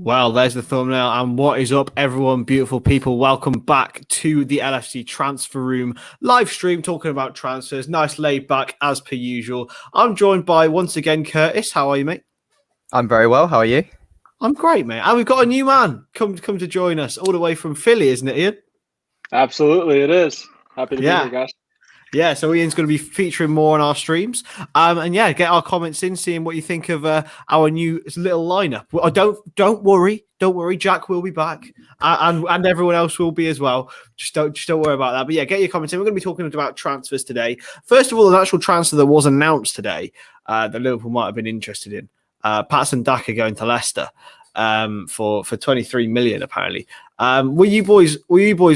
Well, there's the thumbnail. And what is up, everyone? Beautiful people. Welcome back to the LFC Transfer Room live stream talking about transfers. Nice laid back as per usual. I'm joined by, once again, Curtis. How are you, mate? I'm very well. How are you? I'm great, mate. And we've got a new man come to join us all the way from Philly, isn't it, Ian? Absolutely, it is. Happy to be here, guys. Yeah, so Ian's going to be featuring more on our streams. And yeah, get our comments in, seeing what you think of our new little lineup. Well, don't worry. Jack will be back, and everyone else will be as well. Just don't worry about that. But yeah, get your comments in. We're going to be talking about transfers today. First of all, an actual transfer that was announced today that Liverpool might have been interested in. Patson Daka going to Leicester for 23 million apparently. Were you boys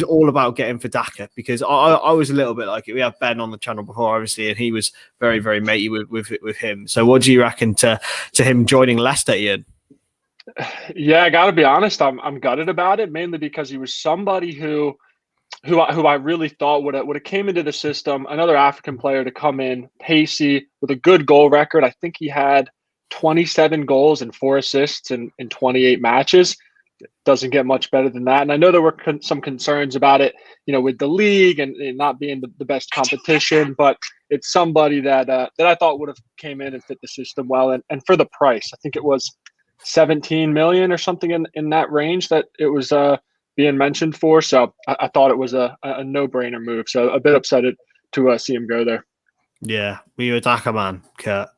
all about getting for Daka? Because I was a little bit like it. We had Ben on the channel before, obviously, and he was very, very matey with him. So what do you reckon to him joining Leicester, Ian? Yeah, I got to be honest. I'm gutted about it, mainly because he was somebody who I really thought would have came into the system. Another African player to come in, pacey, with a good goal record. I think he had 27 goals and 4 assists in 28 matches. It doesn't get much better than that. And I know there were some concerns about it, with the league and not being the best competition, but it's somebody that I thought would have came in and fit the system well. And for the price, I think it was 17 million or something in that range that it was being mentioned for. So I thought it was a no-brainer move. So a bit upset to see him go there. Yeah, were you a Daka man, Kurt?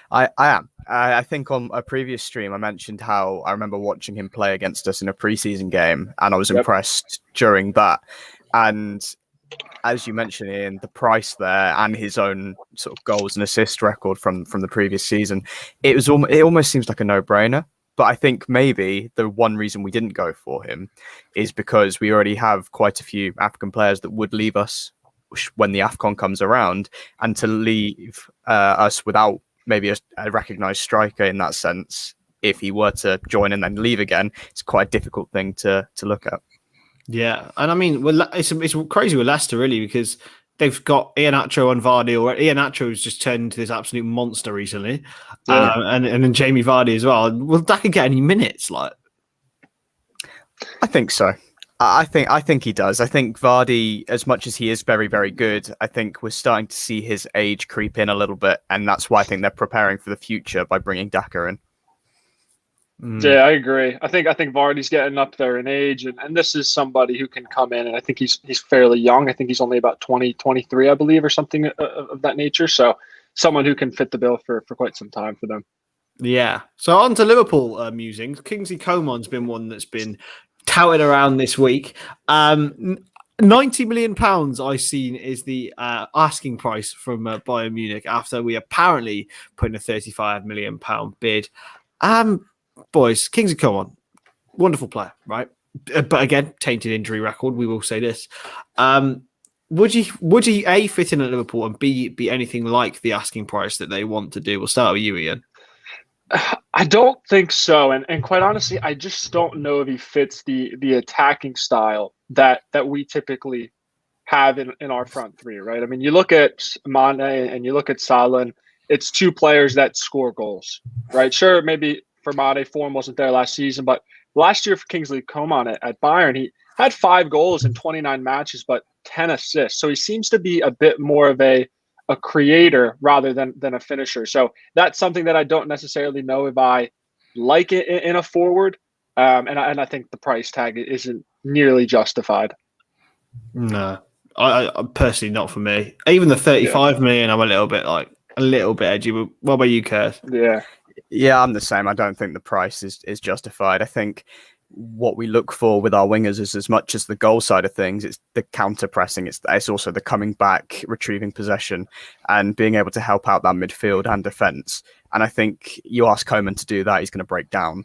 I am. I think on a previous stream I mentioned how I remember watching him play against us in a preseason game, and I was impressed during that. And as you mentioned, Ian, the price there and his own sort of goals and assist record from the previous season, it almost seems like a no-brainer. But I think maybe the one reason we didn't go for him is because we already have quite a few African players that would leave us when the AFCON comes around, and to leave us without maybe a recognised striker in that sense, if he were to join and then leave again, it's quite a difficult thing to look at. Yeah, and I mean, it's crazy with Leicester, really, because they've got Iheanacho and Vardy already. Iheanacho's just turned into this absolute monster recently, and then Jamie Vardy as well. Will Daka get any minutes? Like, I think so. I think he does. I think Vardy, as much as he is very, very good, I think we're starting to see his age creep in a little bit, and that's why I think they're preparing for the future by bringing Daka in. Yeah, I agree. I think Vardy's getting up there in age, and this is somebody who can come in, and I think he's fairly young. I think he's only about 23, I believe, or something of that nature. So someone who can fit the bill for quite some time for them. Yeah. So on to Liverpool musings. Kingsley Coman's been one that's been touted around this week. 90 million pounds I've seen is the asking price from Bayern Munich after we apparently put in a 35 million pound bid. Boys, Kingsley Coman, wonderful player, right? But again, tainted injury record. We will say this. Would he A, fit in at Liverpool, and B, be anything like the asking price that they want to do? We'll start with you, Ian. I don't think so, and quite honestly, I just don't know if he fits the attacking style that we typically have in our front three, right? I mean, you look at Mane and you look at Salah, it's two players that score goals, right? Sure, maybe for Mane, form wasn't there last season, but last year for Kingsley Coman at Bayern, he had 5 goals in 29 matches, but 10 assists. So he seems to be a bit more of a creator rather than a finisher. So that's something that I don't necessarily know if I like it in a forward. And I think the price tag isn't nearly justified. No, I personally not for me. Even the 35 million, I'm a little bit edgy. But what about you, Kurt? Yeah, I'm the same. I don't think the price is justified. I think what we look for with our wingers is, as much as the goal side of things, it's the counter pressing. It's also the coming back, retrieving possession, and being able to help out that midfield and defence. And I think you ask Coman to do that, he's going to break down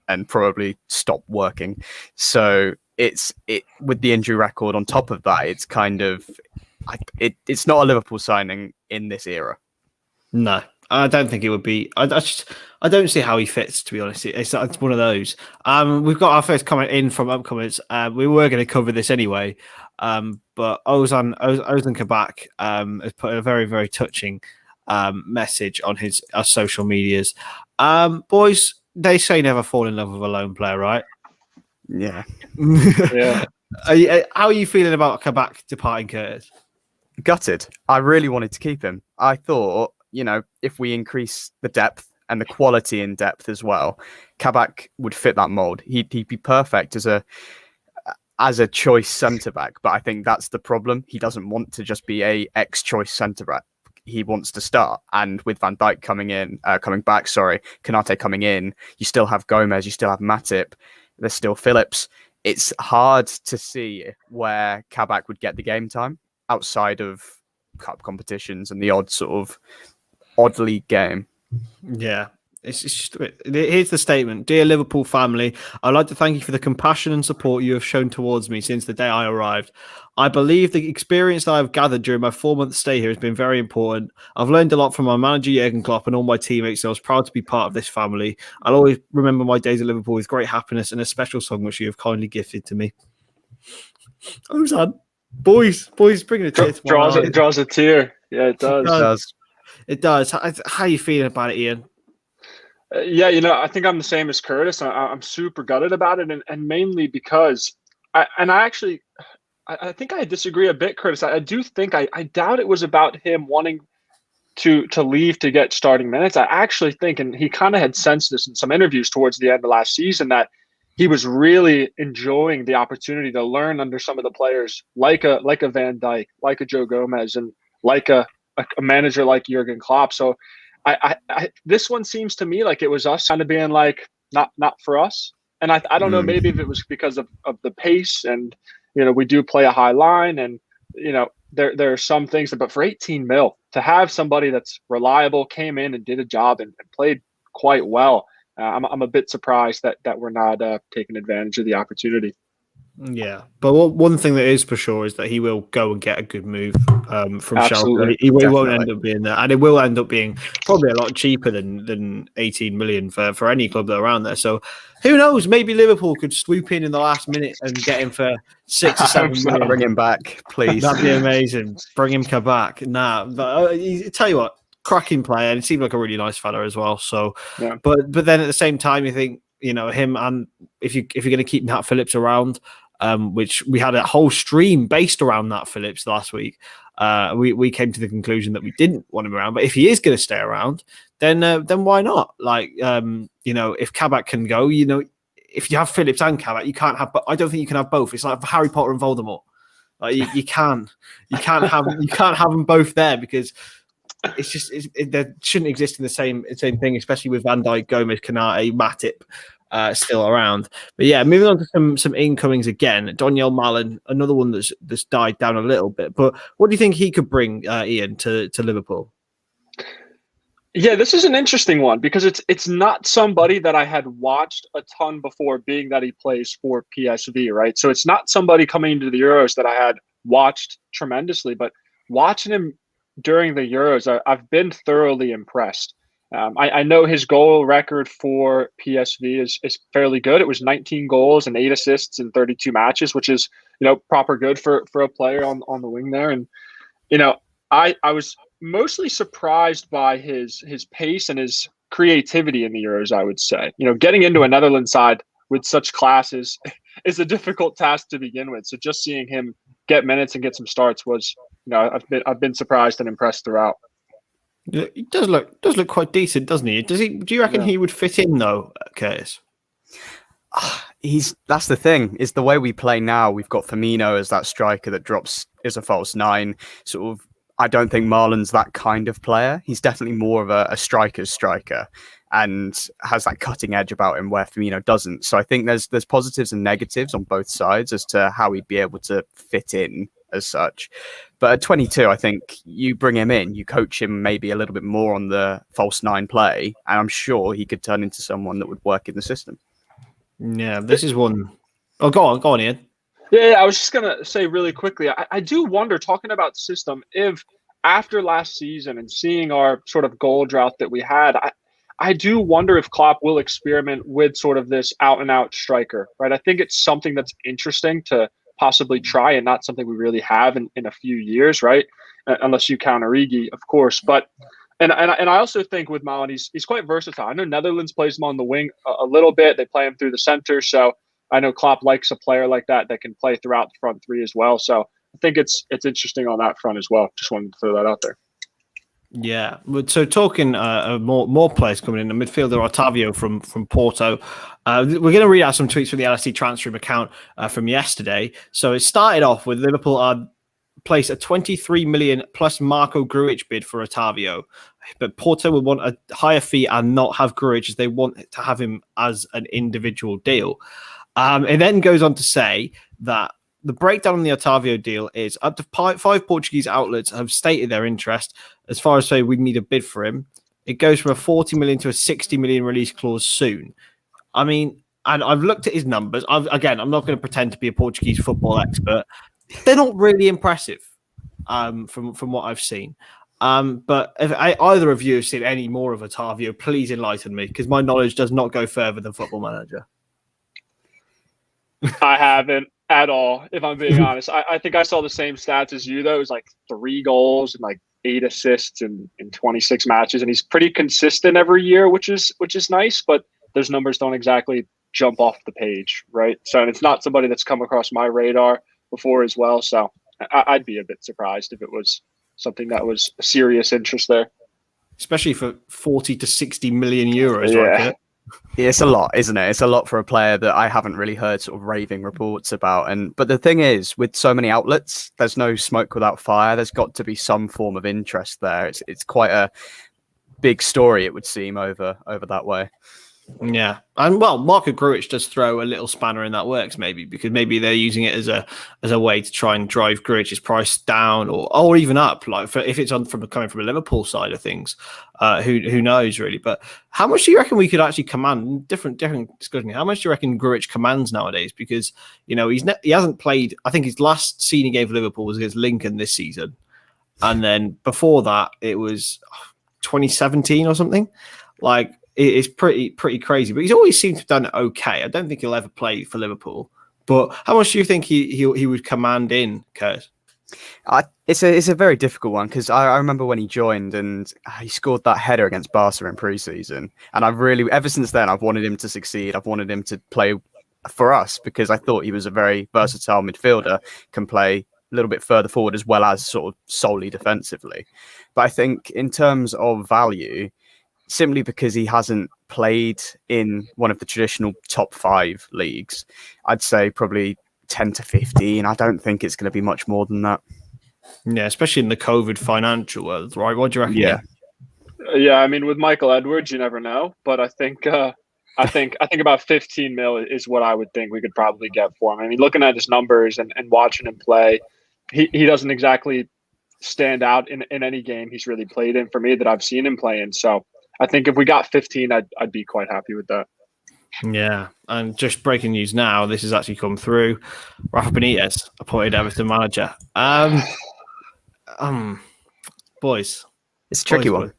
and probably stop working. So it's with the injury record on top of that, it's kind of it's not a Liverpool signing in this era. No, I don't think it would be. I don't see how he fits, to be honest. It's one of those. We've got our first comment in from upcomers. We were going to cover this anyway, but Ozan Kabak has put a very, very touching message on his social medias. Boys, they say never fall in love with a lone player, right? Yeah. Yeah. How are you feeling about Kabak departing, Curtis? Gutted. I really wanted to keep him. I thought, if we increase the depth and the quality in depth as well, Kabak would fit that mold. He'd be perfect as a choice centre back, but I think that's the problem. He doesn't want to just be a ex-choice centre back. He wants to start, and with Van Dijk coming back, Konate coming in, you still have Gomez, you still have Matip, there's still Phillips. It's hard to see where Kabak would get the game time outside of cup competitions and the odd sort of odd league game. Yeah. It's just, here's the statement. Dear Liverpool family, I'd like to thank you for the compassion and support you have shown towards me since the day I arrived. I believe the experience that I've gathered during my 4-month stay here has been very important. I've learned a lot from my manager, Jurgen Klopp, and all my teammates, and I was proud to be part of this family. I'll always remember my days at Liverpool with great happiness and a special song which you have kindly gifted to me. Ozan, boys, bring it a tear. Draws a tear. Yeah, it does. It does. How are you feeling about it, Ian? Yeah, I think I'm the same as Curtis. I'm super gutted about it, and mainly because I think I disagree a bit, Curtis. I do think I doubt it was about him wanting to leave to get starting minutes. I actually think, and he kind of had sensed this in some interviews towards the end of last season, that he was really enjoying the opportunity to learn under some of the players like a Van Dijk, like a Joe Gomez, and like a manager like Jurgen Klopp. So I this one seems to me like it was us kind of being like, not for us. And I don't know, maybe if it was because of the pace, and we do play a high line, and there are some things, but for 18 mil to have somebody that's reliable, came in and did a job and played quite well. I'm a bit surprised that we're not taking advantage of the opportunity. Yeah, but one thing that is for sure is that he will go and get a good move from Schalke. He won't end up being there, and it will end up being probably a lot cheaper than 18 million for any club that are around there. So who knows? Maybe Liverpool could swoop in the last minute and get him for 6 or 7 million. Bring him back, please. That'd be amazing. Bring him back. Nah, but tell you what, cracking player, and he seemed like a really nice fella as well. So, yeah. But then at the same time, you think him, and if you're going to keep Nat Phillips around. Which we had a whole stream based around Nat Phillips last week. We came to the conclusion that we didn't want him around, but if he is going to stay around, then why not? Like, if Kabak can go, if you have Phillips and Kabak, you can't have. But I don't think you can have both. It's like Harry Potter and Voldemort. Like you can't have them both there, because it's just they shouldn't exist in the same thing, especially with Van Dijk, Gomez, Konate, Matip. Still around. But yeah, moving on to some incomings again. Donyell Malen, another one that's died down a little bit. But what do you think he could bring, Ian, to Liverpool? Yeah, this is an interesting one, because it's not somebody that I had watched a ton before, being that he plays for PSV, right? So it's not somebody coming into the Euros that I had watched tremendously, but watching him during the Euros, I've been thoroughly impressed. I know his goal record for PSV is fairly good. It was 19 goals and 8 assists in 32 matches, which is, proper good for a player on the wing there. And, I was mostly surprised by his pace and his creativity in the Euros, I would say. Getting into a Netherlands side with such class is a difficult task to begin with. So just seeing him get minutes and get some starts was, I've been surprised and impressed throughout. He does look quite decent, doesn't he? Do you reckon he would fit in though, Curtis? That's the thing, is the way we play now. We've got Firmino as that striker that drops as a false 9. Sort of, I don't think Marlon's that kind of player. He's definitely more of a striker's striker, and has that cutting edge about him where Firmino doesn't. So I think there's positives and negatives on both sides as to how he'd be able to fit in as such. But at 22, I think you bring him in, you coach him maybe a little bit more on the false 9 play, and I'm sure he could turn into someone that would work in the system. Yeah, this is one. Oh, go on, Ian. Yeah, I was just going to say really quickly, I do wonder, talking about system, if after last season and seeing our sort of goal drought that we had, I do wonder if Klopp will experiment with sort of this out-and-out striker, right? I think it's something that's interesting to possibly try, and not something we really have in a few years, right? Unless you count Origi, of course. But And I also think with Malen, he's quite versatile. I know Netherlands plays him on the wing a little bit. They play him through the center. So I know Klopp likes a player like that can play throughout the front three as well. So I think it's interesting on that front as well. Just wanted to throw that out there. Yeah. So talking more players coming in, the midfielder Otavio from Porto. We're going to read out some tweets from the LSD transfer room account from yesterday. So it started off with Liverpool place a 23 million plus Marco Grujic bid for Otavio, but Porto would want a higher fee and not have Grujic, as they want to have him as an individual deal. It then goes on to say that the breakdown on the Otavio deal is up to 5 Portuguese outlets have stated their interest. As far as say we need a bid for him, it goes from a 40 million to a 60 million release clause soon. I mean, and I've looked at his numbers. I'm not going to pretend to be a Portuguese football expert. They're not really impressive from what I've seen. But if either of you have seen any more of Otavio, please enlighten me, because my knowledge does not go further than Football Manager. I haven't at all, if I'm being honest. I think I saw the same stats as you, though. It was like 3 goals and like 8 assists in 26 matches. And he's pretty consistent every year, which is nice, but those numbers don't exactly jump off the page, right? So, and it's not somebody that's come across my radar before as well. So I'd be a bit surprised if it was something that was a serious interest there. Especially for 40 to 60 million euros, yeah. Right? Yeah, it's a lot, isn't it? It's a lot for a player that I haven't really heard sort of raving reports about. But the thing is, with so many outlets, there's no smoke without fire. There's got to be some form of interest there. It's quite a big story, it would seem, over that way. Yeah, and well, Marco Grujic does throw a little spanner in that works, maybe, because maybe they're using it as a way to try and drive Grujic's price down or even up. Like if it's coming from a Liverpool side of things, who knows really? But how much do you reckon we could actually command? Different discussion. How much do you reckon Grujic commands nowadays? Because he hasn't played. I think his last senior game for Liverpool was against Lincoln this season, and then before that it was 2017 or something. Like. It's pretty crazy, but he's always seemed to have done okay. I don't think he'll ever play for Liverpool. But how much do you think he would command in, Kurt? It's a very difficult one, because I remember when he joined and he scored that header against Barca in pre-season, and I've really, ever since then, I've wanted him to succeed. I've wanted him to play for us, because I thought he was a very versatile midfielder, can play a little bit further forward as well as sort of solely defensively. But I think in terms of value, simply because he hasn't played in one of the traditional top 5 leagues, I'd say probably 10 to 15. I don't think it's going to be much more than that. Yeah, especially in the COVID financial world, right? What do you reckon? Yeah. I mean, with Michael Edwards, you never know, but I think about 15 mil is what I would think we could probably get for him. I mean, looking at his numbers and watching him play, he doesn't exactly stand out in any game he's really played in for me that I've seen him play in. So I think if we got 15, I'd be quite happy with that. Yeah, and just breaking news now, this has actually come through. Rafa Benitez appointed Everton manager. Boys, it's a tricky one.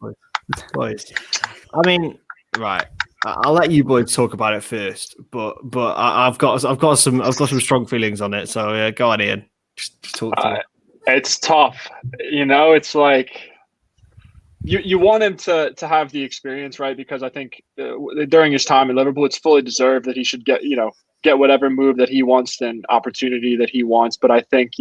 Boys. I mean, right. I'll let you boys talk about it first, but I've got some strong feelings on it. So go on, Ian. Just talk to me. It's tough. It's like. You want him to have the experience, right? Because I think during his time in Liverpool, it's fully deserved that he should get whatever move that he wants and opportunity that he wants. But I think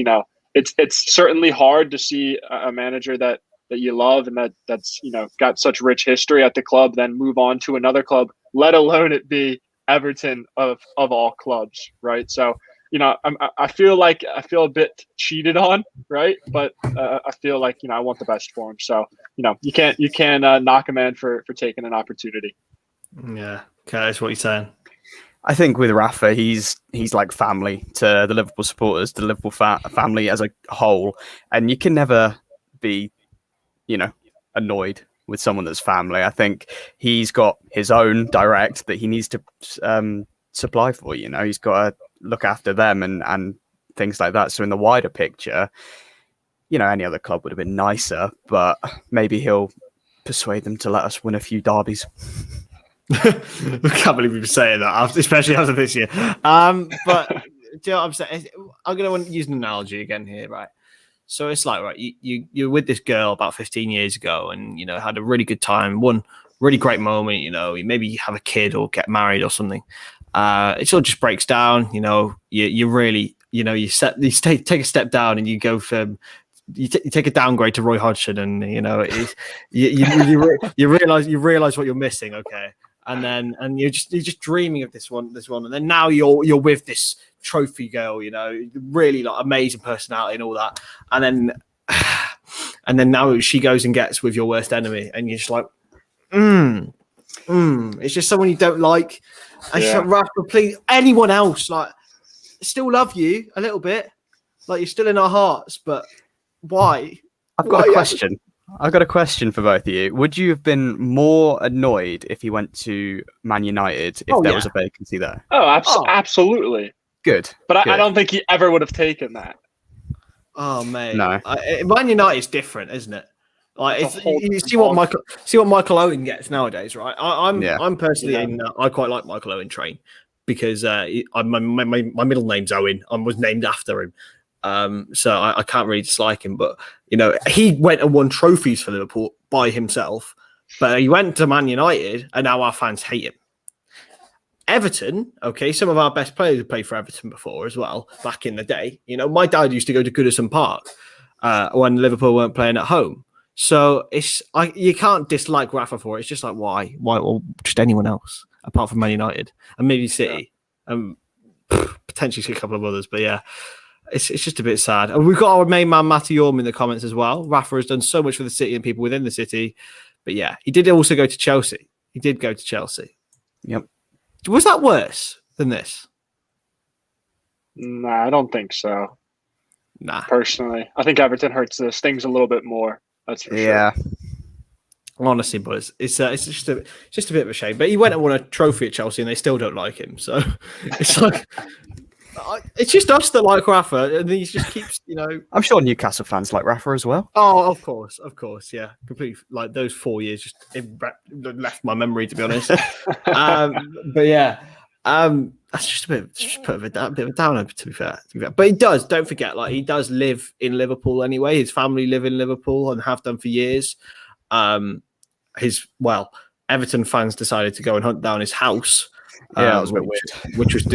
it's certainly hard to see a manager that you love and that's got such rich history at the club then move on to another club, let alone it be Everton of all clubs, right? So. I feel a bit cheated on, right? But I feel like I want the best for him. So you can't knock a man for taking an opportunity. Yeah, okay, that's what you're saying. I think with Rafa, he's like family to the Liverpool supporters, the Liverpool family as a whole, and you can never be, annoyed with someone that's family. I think he's got his own direct that he needs to supply for. He's got to look after them and things like that. So in the wider picture, any other club would have been nicer, but maybe he'll persuade them to let us win a few derbies. I can't believe we've been saying that, especially after this year. But do you know what I'm saying? I'm going to use an analogy again here, right? So it's like, right, you're with this girl about 15 years ago and, had a really good time, one really great moment, you maybe have a kid or get married or something. It all just breaks down, you really, you take a step down and you go from, you take a downgrade to Roy Hodgson and, you realize what you're missing. Okay. And you're just dreaming of this one. And then now you're with this trophy girl, really like amazing personality and all that. And then now she goes and gets with your worst enemy and you're just like, it's just someone you don't like. And she's like, Rafa, please, anyone else, like, still love you a little bit. Like, you're still in our hearts, but why? I've got a question. I've got a question for both of you. Would you have been more annoyed if he went to Man United if there was a vacancy there? Absolutely. Good. But I don't think he ever would have taken that. Oh, mate. No. Man United is different, isn't it? Like, you see what Michael Owen gets nowadays, right? I'm personally I quite like Michael Owen train because my middle name's Owen. I was named after him. So I can't really dislike him, but he went and won trophies for Liverpool by himself, but he went to Man United and now our fans hate him. Everton, okay, some of our best players have played for Everton before as well, back in the day. My dad used to go to Goodison Park when Liverpool weren't playing at home. So you can't dislike Rafa for it. It's just like, why? Or just anyone else apart from Man United and maybe City, potentially a couple of others, but yeah. It's just a bit sad. And we've got our main man, Matty Orm, in the comments as well. Rafa has done so much for the city and people within the city. But yeah, he did also go to Chelsea. He did go to Chelsea. Yep. Was that worse than this? Nah, I don't think so. Nah. Personally. I think Everton stings a little bit more. That's for sure. Honestly, boys, it's just a bit of a shame. But he went and won a trophy at Chelsea and they still don't like him. So it's like... It's just us that like Rafa, and he just keeps, I'm sure Newcastle fans like Rafa as well. Oh, of course, yeah. Completely, like those 4 years just left my memory, to be honest. But yeah, that's just a bit of a downer, to be fair. But he does. Don't forget, like he does live in Liverpool anyway. His family live in Liverpool and have done for years. Everton fans decided to go and hunt down his house. That was a bit weird. Which was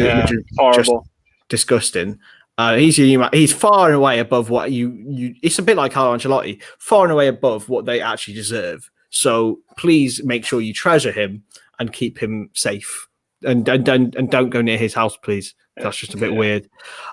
horrible. Disgusting. He's far and away above what you. It's a bit like Carlo Ancelotti, far and away above what they actually deserve. So please make sure you treasure him and keep him safe, and don't go near his house, please. That's just a bit weird.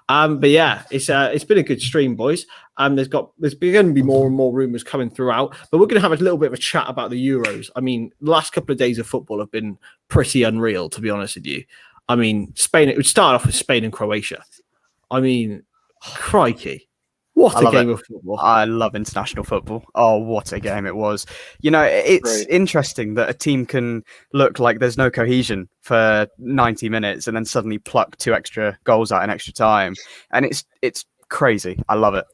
But yeah, it's been a good stream, boys. There's going to be more and more rumours coming throughout, but we're going to have a little bit of a chat about the Euros. I mean, the last couple of days of football have been pretty unreal, to be honest with you. I mean, Spain. It would start off with Spain and Croatia. I mean, crikey. What a game of football. I love international football. Oh, what a game it was. It's interesting that a team can look like there's no cohesion for 90 minutes and then suddenly pluck 2 extra goals out in extra time. And it's crazy. I love it.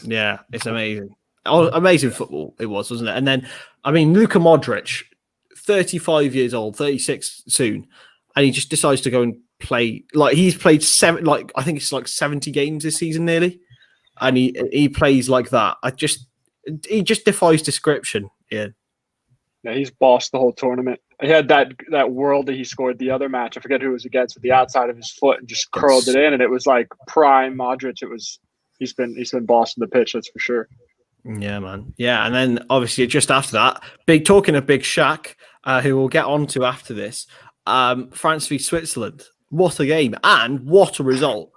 Yeah, it's amazing. Oh, amazing football it was, wasn't it? And then, I mean, Luka Modric, 35 years old, 36 soon, and he just decides to go and play. Like, he's played I think it's like 70 games this season nearly. And he plays like that. He just defies description. Yeah, he's bossed the whole tournament. He had that world that he scored the other match. I forget who it was against, with the outside of his foot and just curled it in, and it was like prime Modric. He's been bossing the pitch, that's for sure. Yeah, man. Yeah, and then obviously just after that, talking of Big Shaq, who we'll get on to after this. France v Switzerland. What a game and what a result!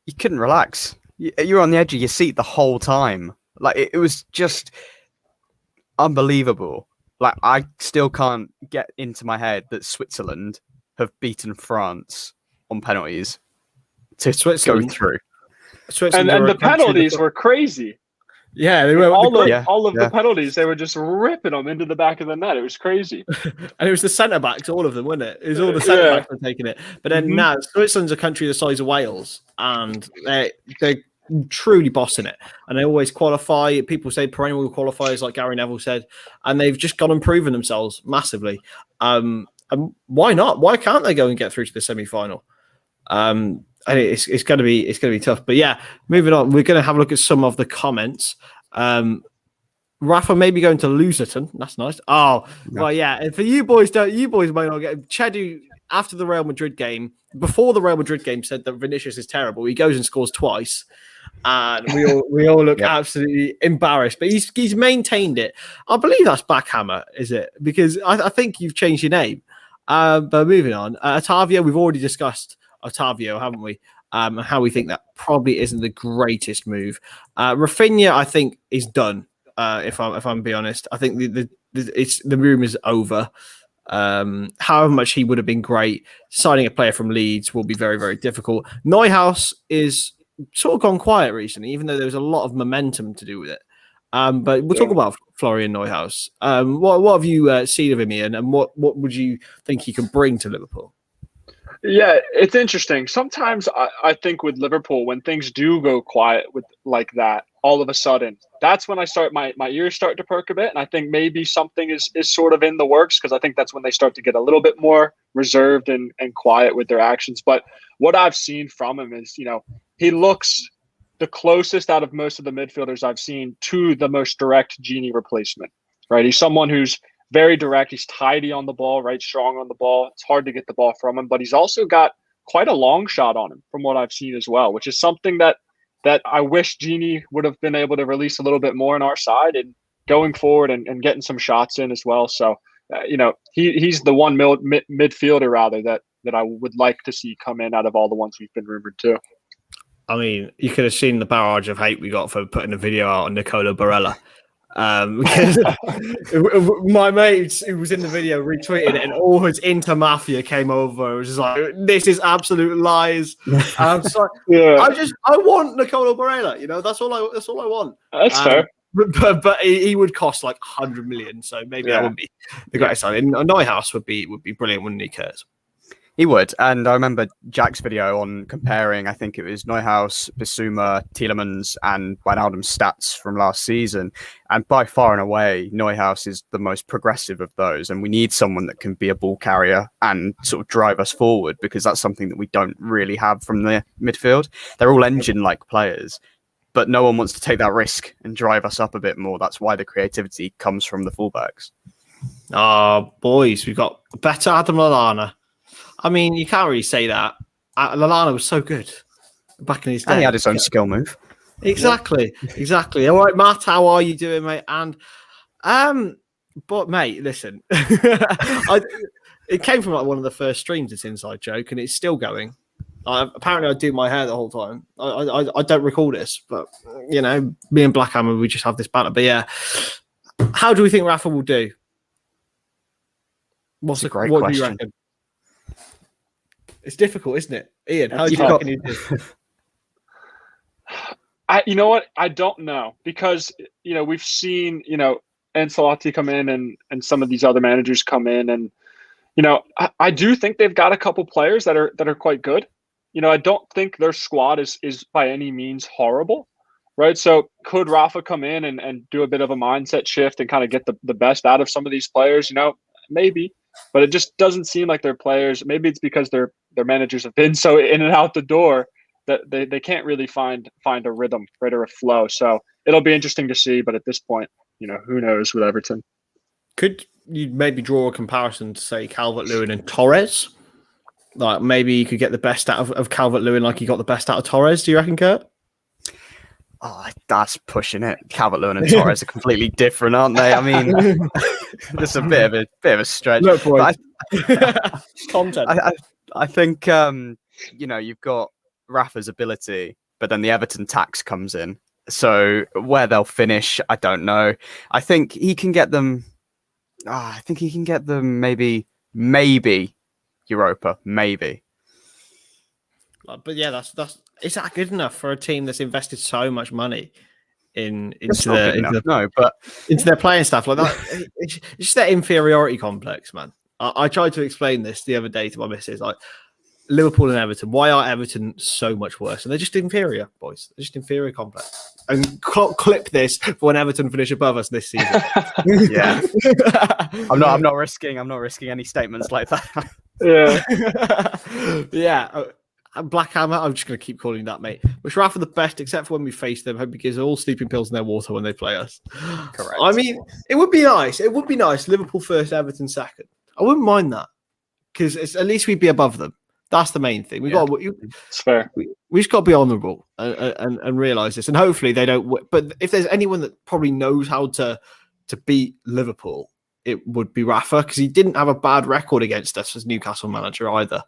You couldn't relax. You were on the edge of your seat the whole time. Like, it was just unbelievable. Like, I still can't get into my head that Switzerland have beaten France on penalties to go through. And the penalties were crazy. Yeah, they were all of the penalties. They were just ripping them into the back of the net. It was crazy. And it was the centre backs, all of them, wasn't it? It was all the centre backs were taking it. But then now Switzerland's a country the size of Wales, and they're truly bossing it. And they always qualify. People say perennial qualifiers, like Gary Neville said, and they've just gone and proven themselves massively. And why not? Why can't they go and get through to the semi-final? And and it's going to be tough. But yeah, moving on, we're going to have a look at some of the comments. Rafa may be going to Lucerton. That's nice. Oh, no. Well, yeah. And for you boys might not get Chedu after the Real Madrid game. Before the Real Madrid game, said that Vinicius is terrible. He goes and scores twice, and we all look absolutely embarrassed. But he's maintained it. I believe that's Backhammer, is it? Because I think you've changed your name. But moving on, Otavio. We've already discussed Otavio, haven't we? And how we think that probably isn't the greatest move. Rafinha, I think, is done. If I'm being honest, I think the room is over. However much he would have been great, signing a player from Leeds will be very, very difficult. Neuhaus is sort of gone quiet recently, even though there was a lot of momentum to do with it. But we'll talk about Florian Neuhaus. What have you seen of him, Ian, and what would you think he can bring to Liverpool? Yeah, it's interesting. Sometimes I think with Liverpool, when things do go quiet with like that, all of a sudden, that's when I start my ears start to perk a bit, and I think maybe something is sort of in the works, because I think that's when they start to get a little bit more reserved and quiet with their actions. But what I've seen from him is, he looks the closest out of most of the midfielders I've seen to the most direct Genie replacement, right? He's someone who's very direct. He's tidy on the ball, right? Strong on the ball. It's hard to get the ball from him, but he's also got quite a long shot on him from what I've seen as well, which is something that I wish Genie would have been able to release a little bit more on our side and going forward and getting some shots in as well. So, he's the one midfielder rather that I would like to see come in out of all the ones we've been rumored to. I mean, you could have seen the barrage of hate we got for putting a video out on Nicola Barella. Because my mate who was in the video retweeted it, and all his Inter Mafia came over. It was just like, this is absolute lies. I'm sorry. I want Nicola Barella. That's all I want. That's fair. But he would cost like 100 million, so maybe that would be the greatest sign. And Neuhaus would be brilliant, wouldn't he, Kurt? He would. And I remember Jack's video on comparing, I think it was Neuhaus, Bissouma, Tielemans, and Wijnaldum's stats from last season. And by far and away, Neuhaus is the most progressive of those. And we need someone that can be a ball carrier and sort of drive us forward, because that's something that we don't really have from the midfield. They're all engine-like players, but no one wants to take that risk and drive us up a bit more. That's why the creativity comes from the fullbacks. Oh, boys, we've got better Adam Lallana. I mean, you can't really say that. Lallana was so good back in his day. And he had his own skill move. Exactly. All right, Matt, how are you doing, mate? And, but mate, listen, it came from like one of the first streams. This inside joke, and it's still going. Apparently, I do my hair the whole time. I don't recall this, but me and Blackhammer, we just have this banter. But yeah, how do we think Rafa will do? What do you reckon? It's difficult, isn't it, Ian? How do you reckon he do? You know what? I don't know, because we've seen Ancelotti come in and some of these other managers come in, and I do think they've got a couple players that are quite good. I don't think their squad is by any means horrible, right? So could Rafa come in and do a bit of a mindset shift and kind of get the best out of some of these players? Maybe. But it just doesn't seem like their players. Maybe it's because their managers have been so in and out the door that they can't really find a rhythm, right, or a flow. So it'll be interesting to see. But at this point, who knows with Everton? Could you maybe draw a comparison to, say, Calvert-Lewin and Torres? Like maybe you could get the best out of Calvert-Lewin like you got the best out of Torres. Do you reckon, Kurt? Oh, that's pushing it. Calvert-Lewin and Torres are completely different, aren't they? I mean, this is a bit of a stretch. No point. Content. I think you've got Rafa's ability, but then the Everton tax comes in. So where they'll finish, I don't know. I think he can get them. Maybe Europa, maybe. But yeah, that's. Is that good enough for a team that's invested so much money into their playing staff like that? It's just that inferiority complex, man. I tried to explain this the other day to my missus, like Liverpool and Everton. Why are Everton so much worse? And they're just inferior, boys. They're just inferior complex. And clip this for when Everton finish above us this season. Yeah, I'm not risking any statements like that. Yeah. Yeah. Black Hammer. I'm just going to keep calling that, mate. Was Rafa the best, except for when we faced them? Because they're all sleeping pills in their water when they play us. Correct. I mean, it would be nice. It would be nice. Liverpool first, Everton second. I wouldn't mind that because at least we'd be above them. That's the main thing. It's fair. We just got to be honourable and realise this. And hopefully they don't. But if there's anyone that probably knows how to beat Liverpool, it would be Rafa, because he didn't have a bad record against us as Newcastle manager either.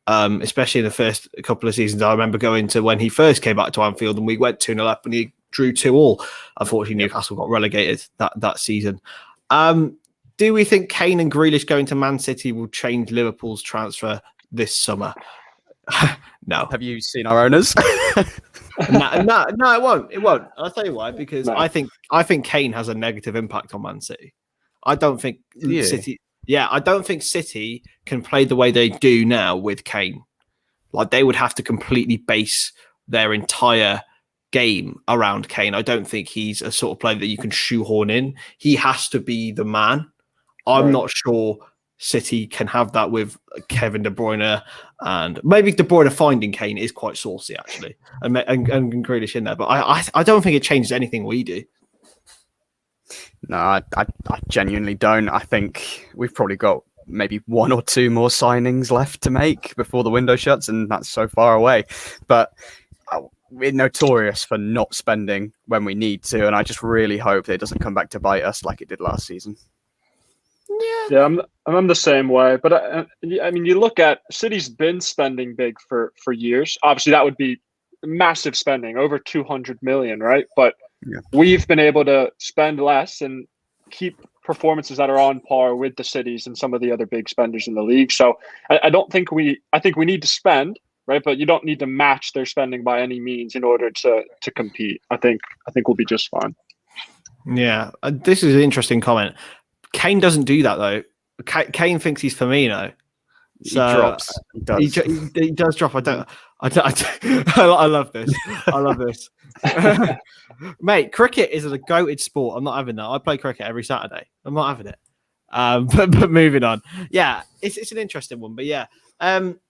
Especially in the first couple of seasons. I remember going to when he first came back to Anfield and we went 2-0 up and he drew 2-2. Unfortunately, Newcastle got relegated that season. Do we think Kane and Grealish going to Man City will change Liverpool's transfer this summer? No. Have you seen our owners? No, it won't. It won't. I'll tell you why. Because I think Kane has a negative impact on Man City. I don't think City. Yeah, I don't think City can play the way they do now with Kane. Like, they would have to completely base their entire game around Kane. I don't think he's a sort of player that you can shoehorn in. He has to be the man. I'm not sure City can have that with Kevin De Bruyne, and maybe De Bruyne finding Kane is quite saucy, actually, and Grealish in there. But I don't think it changes anything we do. No, I genuinely don't. I think we've probably got maybe 1 or 2 more signings left to make before the window shuts, and that's so far away. But we're notorious for not spending when we need to, and I just really hope that it doesn't come back to bite us like it did last season. Yeah, I'm the same way. But I mean, you look at City's been spending big for years. Obviously, that would be massive spending, over 200 million, right? But we've been able to spend less and keep performances that are on par with the cities and some of the other big spenders in the league. So I think we need to spend, right? But you don't need to match their spending by any means in order to compete. I think we'll be just fine. Yeah, this is an interesting comment. Kane doesn't do that though. Kane thinks he's Firmino. So he drops. He does drop. I love this. I love this. Mate, cricket is a goated sport. I'm not having that. I play cricket every Saturday. I'm not having it. But moving on. Yeah, it's an interesting one. But yeah,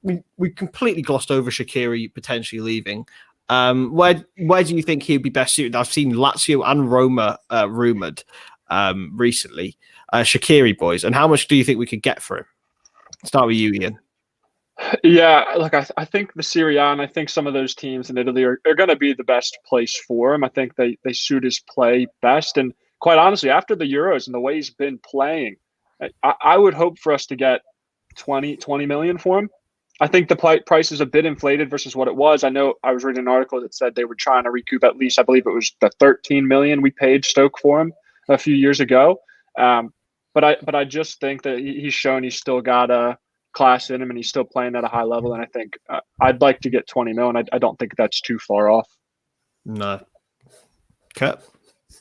we completely glossed over Shaqiri potentially leaving. Where do you think he'd be best suited? I've seen Lazio and Roma rumoured recently. Shaqiri, boys. And how much do you think we could get for him? Start with you, Ian. Yeah, look, I think the Serie A and I think some of those teams in Italy are going to be the best place for him. I think they suit his play best. And quite honestly, after the Euros and the way he's been playing, I would hope for us to get 20 million for him. I think the price is a bit inflated versus what it was. I know I was reading an article that said they were trying to recoup at least, I believe it was the 13 million we paid Stoke for him a few years ago. But I just think that he's shown he's still got a class in him and he's still playing at a high level. And I think I'd like to get 20 mil, and I don't think that's too far off. No. Kurt?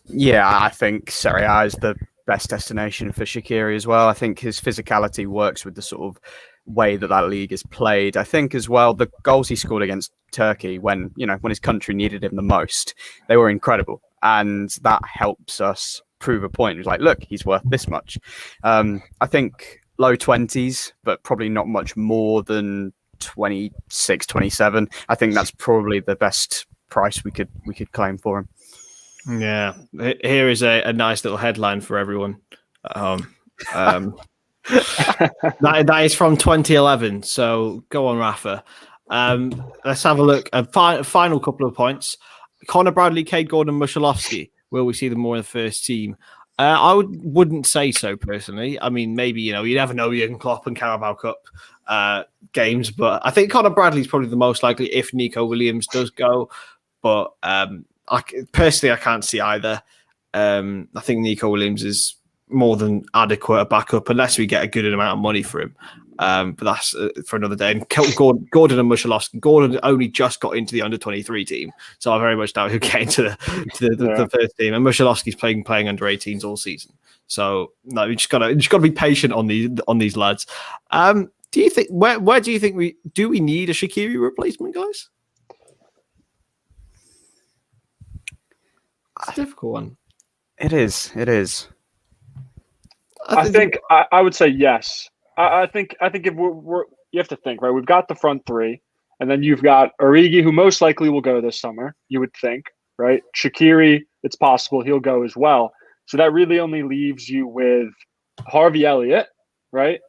Yeah, I think Serie A is the best destination for Shaqiri as well. I think his physicality works with the sort of way that league is played. I think as well, the goals he scored against Turkey when his country needed him the most, they were incredible. And that helps us prove a point. It's like, look, he's worth this much. I think low 20s, but probably not much more than 26, 27. I think that's probably the best price we could claim for him. Yeah. Here is a nice little headline for everyone at home. That is from 2011. So go on, Rafa. Let's have a look. A final couple of points. Connor Bradley, Cade Gordon, Mussolowski. Will we see them more in the first team? I wouldn't say so personally. I mean, maybe, you never know Jurgen Klopp and Carabao Cup games, but I think Connor Bradley's probably the most likely if Nico Williams does go. But I can't see either. I think Nico Williams is more than adequate a backup unless we get a good amount of money for him. But that's for another day. And Gordon and Mussolowski. Gordon only just got into the under-23 team, so I very much doubt he'll get into the first team. And Mussolowski's playing under 18s all season. So no, we just gotta be patient on these lads. Do you think where do you think we need a Shaqiri replacement, guys? It's a difficult one. It is. I think I would say yes. I think if we're you have to think, right? We've got the front three. And then you've got Origi, who most likely will go this summer, you would think, right? Shaqiri, it's possible he'll go as well. So that really only leaves you with Harvey Elliott, right?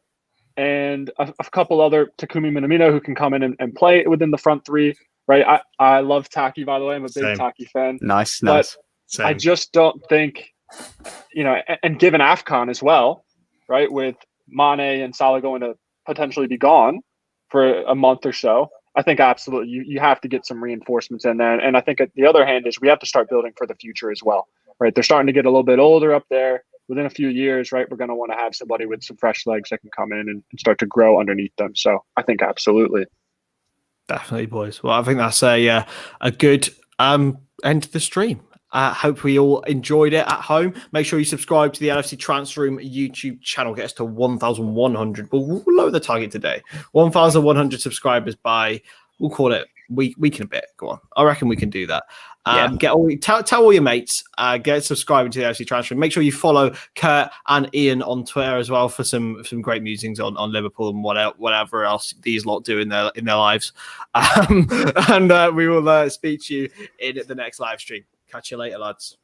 And a couple other, Takumi Minamino, who can come in and play within the front three, right? I love Taki, by the way. I'm a big Taki fan. Nice. Same. I just don't think, and given AFCON as well, right, with Mane and Salah going to potentially be gone for a month or so, I think absolutely you have to get some reinforcements in there. And I think the other hand is we have to start building for the future as well, right? They're starting to get a little bit older up there. Within a few years, right, we're going to want to have somebody with some fresh legs that can come in and start to grow underneath them. So I think absolutely. Definitely, boys. Well, I think that's a good end to the stream. Hope we all enjoyed it at home. Make sure you subscribe to the LFC Transfer Room YouTube channel. Get us to 1,100. We'll lower the target today. 1,100 subscribers by, we'll call it week and a bit. Go on. I reckon we can do that. Tell all your mates. Get subscribing to the LFC Transfer Room. Make sure you follow Kurt and Ian on Twitter as well for some great musings on Liverpool and whatever else these lot do in their lives. And we will speak to you in the next live stream. Catch you later, lads.